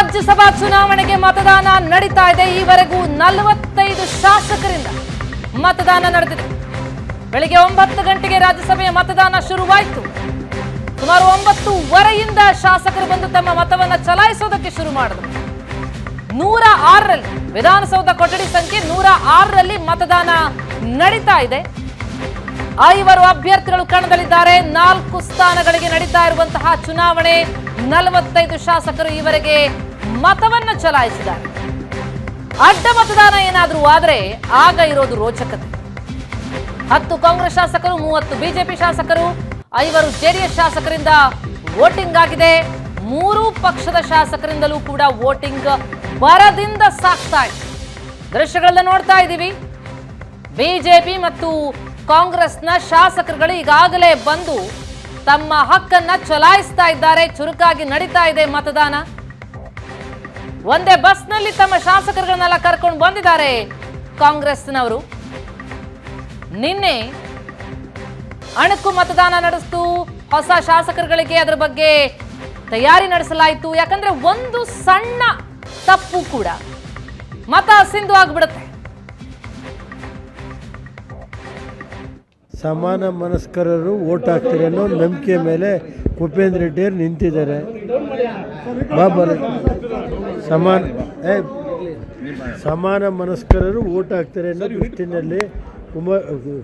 ರಾಜ್ಯಸಭಾ ಚುನಾವಣೆಗೆ ಮತದಾನ ನಡೀತಾ ಇದೆ. ಈವರೆಗೂ 45 ಶಾಸಕರಿಂದ ಮತದಾನ ನಡೆದಿದೆ. ಬೆಳಿಗ್ಗೆ 9 ಗಂಟೆಗೆ ರಾಜ್ಯಸಭೆಯ ಮತದಾನ ಶುರುವಾಯಿತು. ಸುಮಾರು 9:15ರಿಂದ ಶಾಸಕರು ಬಂದು ತಮ್ಮ ಮತವನ್ನು ಚಲಾಯಿಸೋದಕ್ಕೆ ಶುರು ಮಾಡಿದರು. 106ರಲ್ಲಿ ವಿಧಾನಸೌಧ ಕೊಠಡಿ ಸಂಖ್ಯೆ 106ರಲ್ಲಿ ಮತದಾನ ನಡೀತಾ ಇದೆ. 5 ಅಭ್ಯರ್ಥಿಗಳು ಕಣದಲ್ಲಿದ್ದಾರೆ. 4 ಸ್ಥಾನಗಳಿಗೆ ನಡೀತಾ ಇರುವಂತಹ ಚುನಾವಣೆ. 45 ಶಾಸಕರು ಈವರೆಗೆ ಮತವನ್ನು ಚಲಾಯಿಸಿದ್ದಾರೆ. ಅಡ್ಡ ಮತದಾನ ಏನಾದರೂ ಆದರೆ ಆಗ ಇರೋದು ರೋಚಕತೆ. 10 ಕಾಂಗ್ರೆಸ್ ಶಾಸಕರು, 30 ಬಿಜೆಪಿ ಶಾಸಕರು, 5 ಜೆಡಿಎಸ್ ಶಾಸಕರಿಂದ ವೋಟಿಂಗ್ ಆಗಿದೆ. 3 ಪಕ್ಷದ ಶಾಸಕರಿಂದಲೂ ಕೂಡ ವೋಟಿಂಗ್ ಬರದಿಂದ ಸಾಕ್ತಾ ಇದೆ. ದೃಶ್ಯಗಳನ್ನ ನೋಡ್ತಾ ಇದ್ದೀವಿ. ಬಿಜೆಪಿ ಮತ್ತು ಕಾಂಗ್ರೆಸ್ನ ಶಾಸಕರುಗಳು ಈಗಾಗಲೇ ಬಂದು ತಮ್ಮ ಹಕ್ಕನ್ನ ಚಲಾಯಿಸ್ತಾ ಇದ್ದಾರೆ. ಚುರುಕಾಗಿ ನಡೀತಾ ಇದೆ ಮತದಾನ. ಒಂದೇ ಬಸ್ನಲ್ಲಿ ತಮ್ಮ ಶಾಸಕರುಗಳನ್ನೆಲ್ಲ ಕರ್ಕೊಂಡು ಬಂದಿದ್ದಾರೆ ಕಾಂಗ್ರೆಸ್ನವರು. ನಿನ್ನೆ ಅಣಕು ಮತದಾನ ನಡೆಸಿತು. ಹೊಸ ಶಾಸಕರುಗಳಿಗೆ ಅದರ ಬಗ್ಗೆ ತಯಾರಿ ನಡೆಸಲಾಯಿತು. ಯಾಕಂದ್ರೆ ಒಂದು ಸಣ್ಣ ತಪ್ಪು ಕೂಡ ಮತ ಸಿಂಧು ಆಗ್ಬಿಡುತ್ತೆ. ಸಮಾನ ಮನಸ್ಕರರು ಓಟ್ ಹಾಕ್ತಾರೆ ಅನ್ನೋ ನಂಬಿಕೆ ಮೇಲೆ ಭೂಪೇಂದ್ರ ರೆಡ್ಡಿಯವರು ನಿಂತಿದ್ದಾರೆ. ಸಮಾನ ಮನಸ್ಕರರು ಓಟ್ ಹಾಕ್ತಾರೆ ಅನ್ನೋ ದೃಷ್ಟಿನಲ್ಲಿ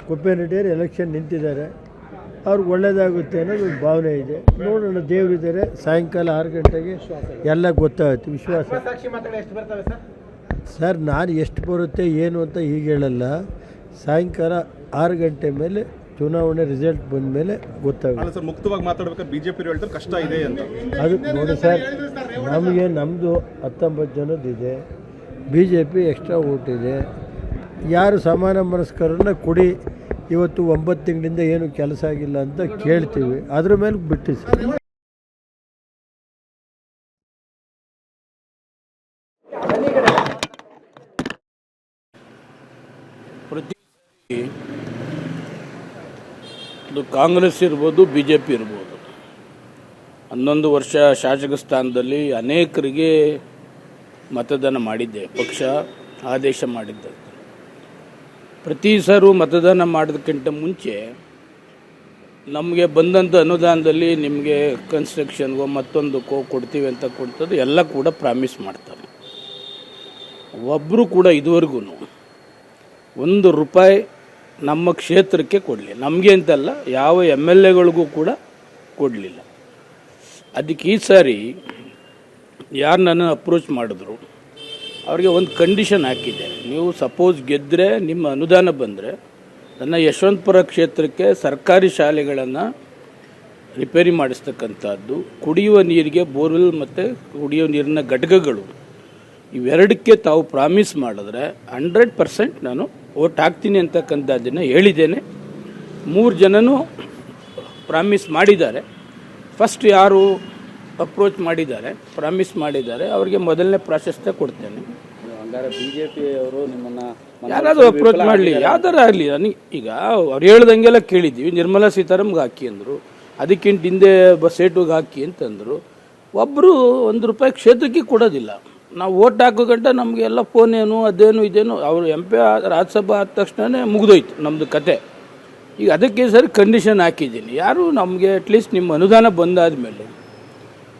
ಭೂಪೇಂದ್ರ ರೆಡ್ಡಿಯವರು ಎಲೆಕ್ಷನ್ ನಿಂತಿದ್ದಾರೆ. ಅವ್ರಿಗೆ ಒಳ್ಳೇದಾಗುತ್ತೆ ಅನ್ನೋದು ಭಾವನೆ ಇದೆ. ನೋಡೋಣ, ದೇವರಿದ್ದಾರೆ. ಸಾಯಂಕಾಲ 6 ಗಂಟೆಗೆ ಎಲ್ಲ ಗೊತ್ತಾಗುತ್ತೆ. ವಿಶ್ವಾಸ ಸರ್, ನಾನು ಎಷ್ಟು ಬರುತ್ತೆ ಏನು ಅಂತ ಈಗ ಹೇಳಲ್ಲ. ಸಾಯಂಕಾಲ 6 ಗಂಟೆ ಮೇಲೆ ಚುನಾವಣೆ ರಿಸಲ್ಟ್ ಬಂದ ಮೇಲೆ ಗೊತ್ತಾಗುತ್ತೆ ಸರ್. ಮುಕ್ತವಾಗಿ ಮಾತಾಡಬೇಕಾದ್ರೆ ಬಿಜೆಪಿ ಹೇಳ್ತಾರೆ ಕಷ್ಟ ಇದೆ ಅಂತ. ಅದು ನೋಡಿ ಸರ್, ನಮ್ಮದು 19 ಜನದಿದೆ. ಬಿಜೆಪಿ ಎಕ್ಸ್ಟ್ರಾ ಓಟ್ ಇದೆ. ಯಾರು ಸಮಾನ ಮನಸ್ಕರನ್ನ ಕೊಡಿ, ಇವತ್ತು 9 ತಿಂಗಳಿಂದ ಏನು ಕೆಲಸ ಆಗಿಲ್ಲ ಅಂತ ಕೇಳ್ತೀವಿ. ಅದ್ರ ಮೇಲೆ ಬಿಟ್ಟು ಸರ್. ಅದು ಕಾಂಗ್ರೆಸ್ ಇರ್ಬೋದು, ಬಿ ಜೆ ಪಿ ಇರ್ಬೋದು, 11 ವರ್ಷ ಶಾಸಕ ಸ್ಥಾನದಲ್ಲಿ ಅನೇಕರಿಗೆ ಮತದಾನ ಮಾಡಿದ್ದೆ. ಪಕ್ಷ ಆದೇಶ ಮಾಡಿದ್ದೆ. ಪ್ರತಿ ಸಾರು ಮತದಾನ ಮಾಡೋದಕ್ಕಿಂತ ಮುಂಚೆ ನಮಗೆ ಬಂದಂಥ ಅನುದಾನದಲ್ಲಿ ನಿಮಗೆ ಕನ್ಸ್ಟ್ರಕ್ಷನ್ಗೋ ಮತ್ತೊಂದಕ್ಕೋ ಕೊಡ್ತೀವಿ ಅಂತ ಕೊಡ್ತದೆ ಎಲ್ಲ ಕೂಡ ಪ್ರಾಮಿಸ್ ಮಾಡ್ತಾರೆ. ಒಬ್ಬರು ಕೂಡ ಇದುವರೆಗೂ ₹1 ನಮ್ಮ ಕ್ಷೇತ್ರಕ್ಕೆ ಕೊಡಲಿ, ನಮಗೆ ಅಂತಲ್ಲ ಯಾವ MLAಗಳಿಗೂ ಕೂಡ ಕೊಡಲಿಲ್ಲ. ಅದಕ್ಕೆ ಈ ಸಾರಿ ಯಾರು ನನ್ನ ಅಪ್ರೋಚ್ ಮಾಡಿದ್ರು ಅವ್ರಿಗೆ ಒಂದು ಕಂಡೀಷನ್ ಹಾಕಿದೆ. ನೀವು ಸಪೋಸ್ ಗೆದ್ದರೆ, ನಿಮ್ಮ ಅನುದಾನ ಬಂದರೆ ನನ್ನ ಯಶವಂತಪುರ ಕ್ಷೇತ್ರಕ್ಕೆ ಸರ್ಕಾರಿ ಶಾಲೆಗಳನ್ನು ರಿಪೇರಿ ಮಾಡಿಸ್ತಕ್ಕಂಥದ್ದು, ಕುಡಿಯುವ ನೀರಿಗೆ ಬೋರ್ವೆಲ್ ಮತ್ತು ಕುಡಿಯುವ ನೀರಿನ ಘಟಕಗಳು, ಇವೆರಡಕ್ಕೆ ತಾವು ಪ್ರಾಮಿಸ್ ಮಾಡಿದ್ರೆ 100% ನಾನು ಓಟ್ ಹಾಕ್ತೀನಿ ಅಂತಕ್ಕಂಥದ್ದನ್ನು ಹೇಳಿದ್ದೇನೆ. 3 ಜನನೂ ಪ್ರಾಮಿಸ್ ಮಾಡಿದ್ದಾರೆ. ಫಸ್ಟ್ ಯಾರು ಅಪ್ರೋಚ್ ಮಾಡಿದ್ದಾರೆ, ಪ್ರಾಮಿಸ್ ಮಾಡಿದ್ದಾರೆ, ಅವರಿಗೆ ಮೊದಲನೇ ಪ್ರಾಶಸ್ತ್ಯ ಕೊಡ್ತೇನೆ. ಬಿಜೆಪಿ ಅವರು ನಿಮ್ಮನ್ನು ಯಾರಾದರೂ ಅಪ್ರೋಚ್ ಮಾಡಲಿ, ಯಾವ್ದಾರ ಆಗಲಿ. ನನಗೆ ಈಗ ಅವ್ರು ಹೇಳ್ದಂಗೆಲ್ಲ ಕೇಳಿದ್ದೀವಿ. ನಿರ್ಮಲಾ ಸೀತಾರಾಮ್ಗೆ ಹಾಕಿ ಅಂದರು, ಅದಕ್ಕಿಂತ ಹಿಂದೆ ಸೇಟುಗೆ ಹಾಕಿ ಅಂತಂದರು. ಒಬ್ಬರು ₹1 ಕ್ಷೇತ್ರಕ್ಕೆ ಕೊಡೋದಿಲ್ಲ. ನಾವು ಓಟ್ ಹಾಕೋ ಗಂಟ ನಮಗೆ ಎಲ್ಲ ಫೋನ್ ಏನು ಅದೇನು ಇದೇನು, ಅವರು MP ರಾಜ್ಯಸಭಾ ಆದ ತಕ್ಷಣವೇ ಮುಗಿದೋಯ್ತು ನಮ್ಮದು ಕತೆ. ಈಗ ಅದಕ್ಕೆ ಸರಿ ಕಂಡೀಷನ್ ಹಾಕಿದ್ದೀನಿ. ಯಾರು ನಮಗೆ ಅಟ್ಲೀಸ್ಟ್ ನಿಮ್ಮ ಅನುದಾನ ಬಂದಾದ ಮೇಲೆ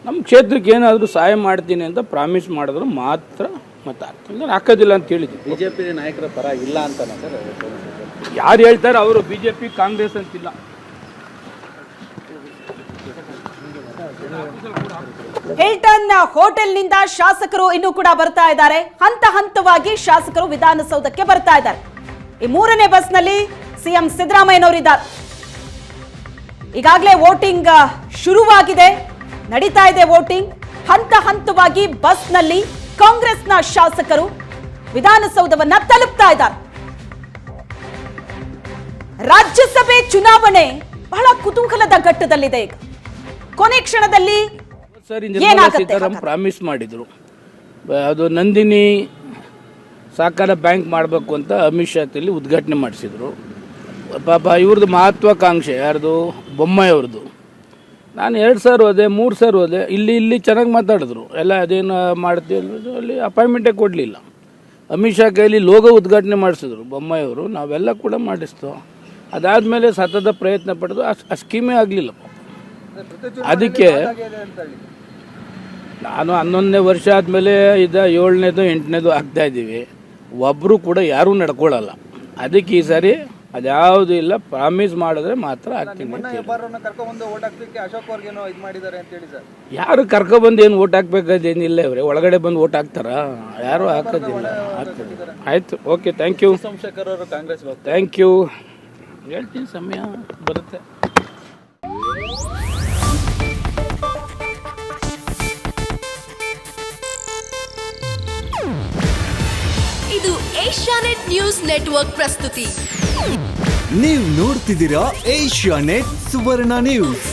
ನಮ್ಮ ಕ್ಷೇತ್ರಕ್ಕೆ ಏನಾದರೂ ಸಹಾಯ ಮಾಡ್ತೀನಿ ಅಂತ ಪ್ರಾಮಿಸ್ ಮಾಡಿದ್ರು ಮಾತ್ರ ಮತ ಹಾಕ್ತೀನಿ, ಹಾಕೋದಿಲ್ಲ ಅಂತ ಹೇಳಿದ್ದೀನಿ. ಬಿಜೆಪಿ ನಾಯಕರ ಪರ ಇಲ್ಲ ಅಂತ ಸರ್ ಯಾರು ಹೇಳ್ತಾರೆ ಅವರು ಬಿಜೆಪಿ ಕಾಂಗ್ರೆಸ್ ಅಂತಿಲ್ಲ. ಹಿಲ್ಟನ್ ಹೋಟೆಲ್ನಿಂದ ಶಾಸಕರು ಇನ್ನೂ ಕೂಡ ಬರ್ತಾ ಇದ್ದಾರೆ. ಹಂತ ಹಂತವಾಗಿ ಶಾಸಕರು ವಿಧಾನಸೌಧಕ್ಕೆ ಬರ್ತಾ ಇದ್ದಾರೆ. ಈ 3ನೇ ಬಸ್ನಲ್ಲಿ ಸಿಎಂ ಸಿದ್ದರಾಮಯ್ಯನವರಿದ್ದಾರೆ. ಈಗಾಗಲೇ ವೋಟಿಂಗ್ ಶುರುವಾಗಿದೆ, ನಡೀತಾ ಇದೆ ವೋಟಿಂಗ್. ಹಂತ ಹಂತವಾಗಿ ಬಸ್ನಲ್ಲಿ ಕಾಂಗ್ರೆಸ್ನ ಶಾಸಕರು ವಿಧಾನಸೌಧವನ್ನ ತಲುಪ್ತಾ ಇದ್ದಾರೆ. ರಾಜ್ಯಸಭೆ ಚುನಾವಣೆ ಬಹಳ ಕುತೂಹಲದ ಘಟ್ಟದಲ್ಲಿದೆ. ಈಗ ಕೊನೆ ಕ್ಷಣದಲ್ಲಿ ಸರಿ ನಿರ್ಮಲಾ ಸೀತಾರಾಮ್ ಪ್ರಾಮಿಸ್ ಮಾಡಿದ್ರು, ಅದು ನಂದಿನಿ ಸಹಕಾರ ಬ್ಯಾಂಕ್ ಮಾಡಬೇಕು ಅಂತ ಅಮಿತ್ ಶಾ ತಿಳಿ ಉದ್ಘಾಟನೆ ಮಾಡಿಸಿದ್ರು. ಪಾಪ ಇವ್ರದ್ದು ಮಹತ್ವಾಕಾಂಕ್ಷೆ ಯಾರ್ದು, ಬೊಮ್ಮಾಯಿ ಅವ್ರದ್ದು. ನಾನು 2 ಸಾರಿ ಹೋದೆ, 3 ಸಾರಿ ಹೋದೆ. ಇಲ್ಲಿ ಚೆನ್ನಾಗಿ ಮಾತಾಡಿದ್ರು ಎಲ್ಲ. ಅದೇನು ಮಾಡ್ತೀವಿ ಅಲ್ಲಿ ಅಪಾಯಿಂಟ್ಮೆಂಟೇ ಕೊಡಲಿಲ್ಲ. ಅಮಿತ್ ಶಾ ಕೈಲಿ ಲೋಗೋ ಉದ್ಘಾಟನೆ ಮಾಡಿಸಿದ್ರು ಬೊಮ್ಮಾಯಿಯವರು, ನಾವೆಲ್ಲ ಕೂಡ ಮಾಡಿಸ್ತು. ಅದಾದಮೇಲೆ ಸತತ ಪ್ರಯತ್ನ ಪಡೆದು ಆ ಸ್ಕೀಮೇ ಆಗಲಿಲ್ಲ. ಅದಕ್ಕೆ ನಾನು 11ನೇ ವರ್ಷ ಆದಮೇಲೆ 7ನೇದು 8ನೇದು ಆಗ್ತಾಯಿದ್ದೀವಿ. ಒಬ್ಬರು ಕೂಡ ಯಾರೂ ನಡ್ಕೊಳ್ಳಲ್ಲ. ಅದಕ್ಕೆ ಈ ಸಾರಿ ಅದ್ಯಾವುದು ಇಲ್ಲ, ಪ್ರಾಮಿಸ್ ಮಾಡಿದ್ರೆ ಮಾತ್ರ ಆಗ್ತೀನಿ. ಯಾರು ಕರ್ಕೊಬಂದು ಏನು ಓಟ್ ಹಾಕ್ಬೇಕಾದೇನಿಲ್ಲ. ಇವರೇ ಒಳಗಡೆ ಬಂದು ಓಟ್ ಹಾಕ್ತಾರಾ? ಯಾರು ಹಾಕೋದಿಲ್ಲ. ಆಯ್ತು, ಓಕೆ, ಥ್ಯಾಂಕ್ ಯು. ಸೋಮಶೇಖರ್ ಅವರು ಕಾಂಗ್ರೆಸ್ ಥ್ಯಾಂಕ್ ಯು. ಹೇಳ್ತೀನಿ, ಸಮಯ ಬರುತ್ತೆ. ಇದು ಏಷ್ಯಾನೆಟ್ ನ್ಯೂಸ್ ನೆಟ್ವರ್ಕ್ ಪ್ರಸ್ತುತಿ. ನೀವು ನೋಡ್ತಿದ್ದೀರಾ ಏಷ್ಯಾನೆಟ್ ಸುವರ್ಣ ನ್ಯೂಸ್.